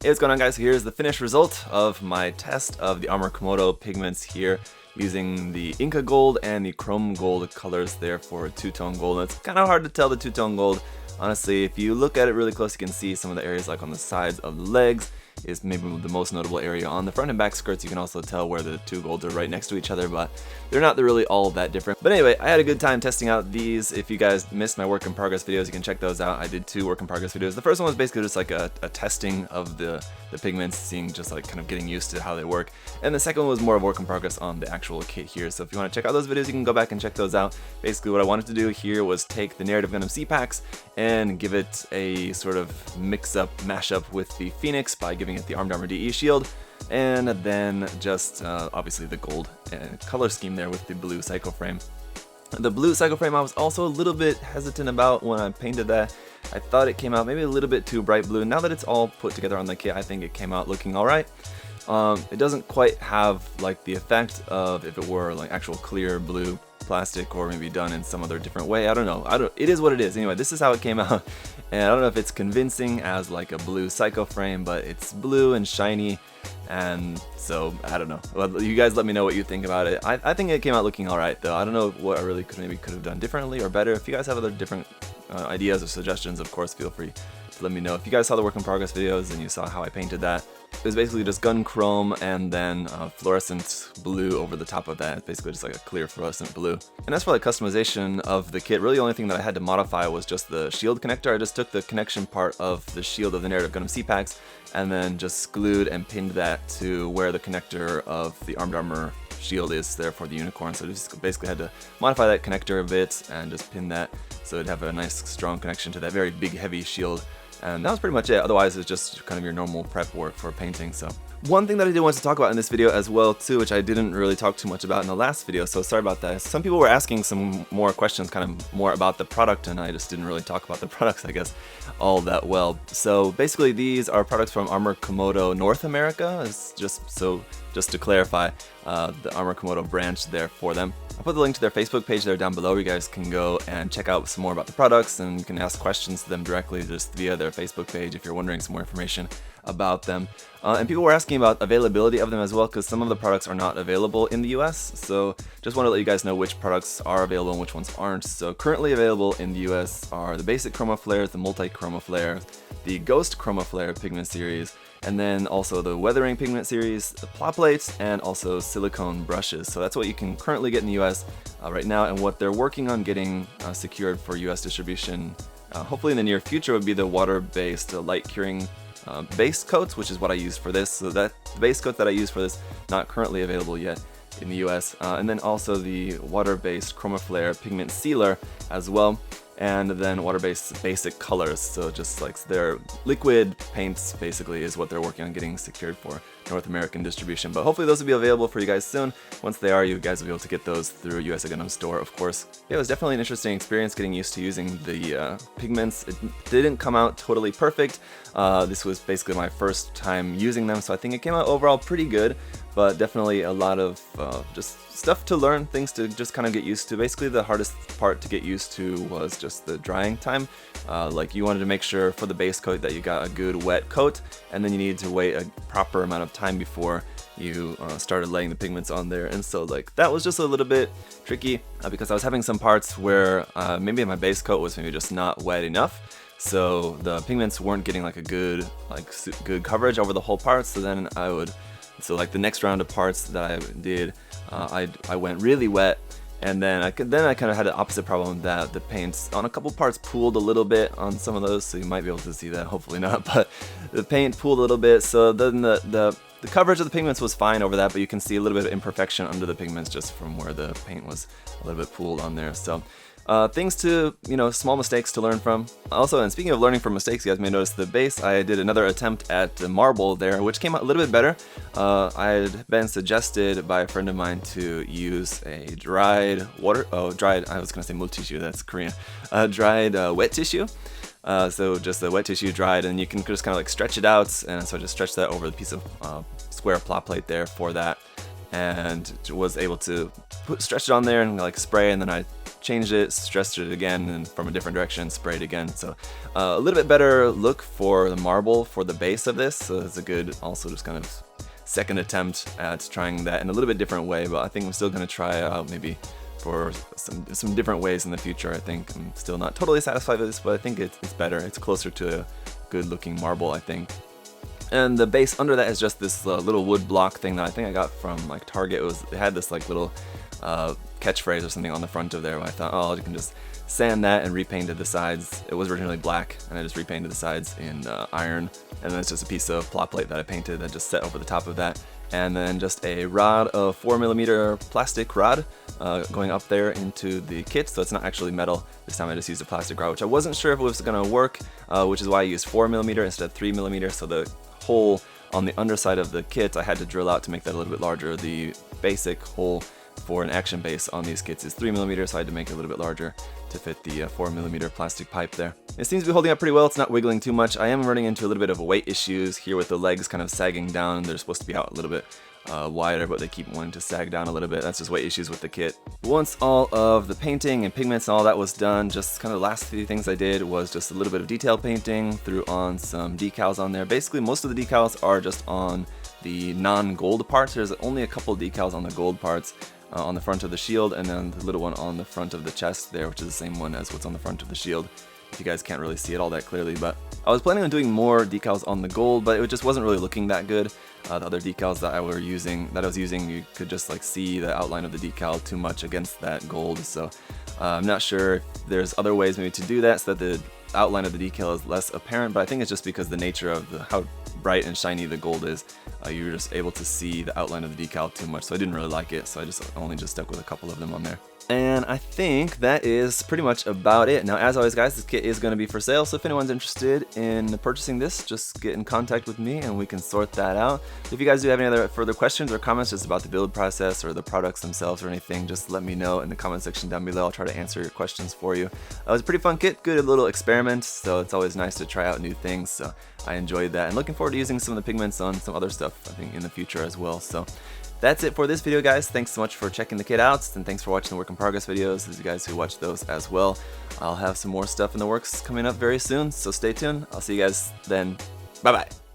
Hey, what's going on, guys? Here's the finished result of my test of the Armor Komodo pigments here using the Inca Gold and the Chrome Gold colors there for two-tone gold. And it's kind of hard to tell the two-tone gold. Honestly, if you look at it really close, you can see some of the areas like on the sides of the legs is maybe the most notable area. On the front and back skirts, you can also tell where the two golds are right next to each other, but they're not really all that different. But anyway, I had a good time testing out these. If you guys missed my work in progress videos, you can check those out. I did 2 work in progress videos. The first one was basically just like a testing of the pigments, seeing just like kind of getting used to how they work. And the second one was more of work in progress on the actual kit here. So if you want to check out those videos, you can go back and check those out. Basically what I wanted to do here was take the Narrative Gundam C-Packs and give it a sort of mix-up, mash-up with the Phenex by giving it the Armed Armor DE shield, and then just obviously the gold color scheme there with the blue cycle frame. The blue cycle frame I was also a little bit hesitant about when I painted that. I thought it came out maybe a little bit too bright blue. Now that it's all put together on the kit, I think it came out looking alright. It doesn't quite have like the effect of if it were like actual clear blue plastic or maybe done in some other different way. I don't know. It is what it is. Anyway, this is how it came out. And I don't know if it's convincing as like a blue psycho frame, but it's blue and shiny, and so I don't know. Well, you guys let me know what you think about it. I think it came out looking alright though. I don't know what I really could have done differently or better. If you guys have other different ideas or suggestions, of course, feel free to let me know. If you guys saw the work in progress videos and you saw how I painted that, it was basically just gun chrome and then fluorescent blue over the top of that. It's basically just like a clear fluorescent blue. And as for like customization of the kit, really the only thing that I had to modify was just the shield connector. I just took the connection part of the shield of the Narrative Gundam C-Packs and then just glued and pinned that to where the connector of the Armed Armor shield is there for the unicorn. So just basically had to modify that connector a bit and just pin that so it'd have a nice strong connection to that very big heavy shield. And that was pretty much it. Otherwise, it's just kind of your normal prep work for painting. So one thing that I did want to talk about in this video as well too, which I didn't really talk too much about in the last video, so sorry about that. Some people were asking some more questions, kind of more about the product, and I just didn't really talk about the products, I guess, all that well. So basically, these are products from Armor Komodo North America. It's just to clarify, the Armor Komodo branch there for them. I'll put the link to their Facebook page there down below where you guys can go and check out some more about the products, and you can ask questions to them directly just via their Facebook page if you're wondering some more information about them. And people were asking about availability of them as well, because some of the products are not available in the US. So just want to let you guys know which products are available and which ones aren't. So currently available in the US are the basic Chromaflairs, the multi-Chromaflair, the Ghost Chromaflair pigment series, and then also the Weathering pigment series, the plot plates, and also silicone brushes. So that's what you can currently get in the US right now, and what they're working on getting secured for US distribution, hopefully in the near future, would be the water-based light curing base coats, which is what I used for this. So that the base coat that I use for this, not currently available yet in the US, and then also the water-based Chromaflair pigment sealer as well, and then water-based basic colors. So just like their liquid paints basically is what they're working on getting secured for North American distribution. But hopefully those will be available for you guys soon. Once they are, you guys will be able to get those through USA Gundam Store, of course. Yeah, it was definitely an interesting experience getting used to using the pigments. It didn't come out totally perfect. This was basically my first time using them, so I think it came out overall pretty good, but definitely a lot of just stuff to learn, things to just kind of get used to. Basically the hardest part to get used to was just the drying time. Like you wanted to make sure for the base coat that you got a good wet coat, and then you needed to wait a proper amount of time before you started laying the pigments on there. And so like that was just a little bit tricky because I was having some parts where maybe my base coat was maybe just not wet enough. So the pigments weren't getting like a good coverage over the whole part. So then like the next round of parts that I did, I went really wet, and then I kind of had the opposite problem that the paints on a couple parts pooled a little bit on some of those, so you might be able to see that, hopefully not, but the paint pooled a little bit. So then the coverage of the pigments was fine over that, but you can see a little bit of imperfection under the pigments just from where the paint was a little bit pooled on there. So things to, small mistakes to learn from. Also, and speaking of learning from mistakes, you guys may notice the base, I did another attempt at the marble there, which came out a little bit better. I had been suggested by a friend of mine to use a dried, I was gonna say multi-tissue, that's Korean, dried wet tissue. So just the wet tissue dried, and you can just kind of like stretch it out, and so I just stretched that over the piece of square plot plate there for that, and was able to stretch it on there and like spray, and then I changed it, stressed it again, and from a different direction, sprayed again. So a little bit better look for the marble for the base of this. So it's a good, also just kind of second attempt at trying that in a little bit different way. But I think I'm still going to try out maybe for some different ways in the future. I think I'm still not totally satisfied with this, but I think it's better. It's closer to a good looking marble, I think. And the base under that is just this little wood block thing that I think I got from like Target. It had this like little catchphrase or something on the front of there. I thought, oh, you can just sand that and repainted the sides. It was originally black, and I just repainted the sides in iron. And then it's just a piece of plot plate that I painted that just set over the top of that. And then just a rod of 4mm plastic rod going up there into the kit, so it's not actually metal. This time I just used a plastic rod, which I wasn't sure if it was going to work, which is why I used 4mm instead of 3mm. So the hole on the underside of the kit I had to drill out to make that a little bit larger. The basic hole for an action base on these kits is 3mm, so I had to make it a little bit larger to fit the 4mm plastic pipe there. It seems to be holding up pretty well. It's not wiggling too much. I am running into a little bit of weight issues here with the legs kind of sagging down. They're supposed to be out a little bit wider, but they keep wanting to sag down a little bit. That's just weight issues with the kit. Once all of the painting and pigments and all that was done, just kind of the last few things I did was just a little bit of detail painting, threw on some decals on there. Basically, most of the decals are just on the non-gold parts. There's only a couple of decals on the gold parts. On the front of the shield, and then the little one on the front of the chest there, which is the same one as what's on the front of the shield. If you guys can't really see it all that clearly, but I was planning on doing more decals on the gold, but it just wasn't really looking that good. The other decals that I was using, you could just like see the outline of the decal too much against that gold. So I'm not sure if there's other ways maybe to do that so that the outline of the decal is less apparent, but I think it's just because the nature of how bright and shiny the gold is, you're just able to see the outline of the decal too much, so I didn't really like it, so I only just stuck with a couple of them on there. And I think that is pretty much about it. Now, as always, guys, this kit is going to be for sale, so if anyone's interested in purchasing this, just get in contact with me and we can sort that out. If you guys do have any other further questions or comments just about the build process or the products themselves or anything, just let me know in the comment section down below. I'll try to answer your questions for you. It was a pretty fun kit, good little experiment, so it's always nice to try out new things, so I enjoyed that. And looking forward to using some of the pigments on some other stuff, I think, in the future as well. So that's it for this video, guys. Thanks so much for checking the kit out, and thanks for watching the work in progress videos. Those you guys who watch those as well. I'll have some more stuff in the works coming up very soon, so stay tuned. I'll see you guys then. Bye bye.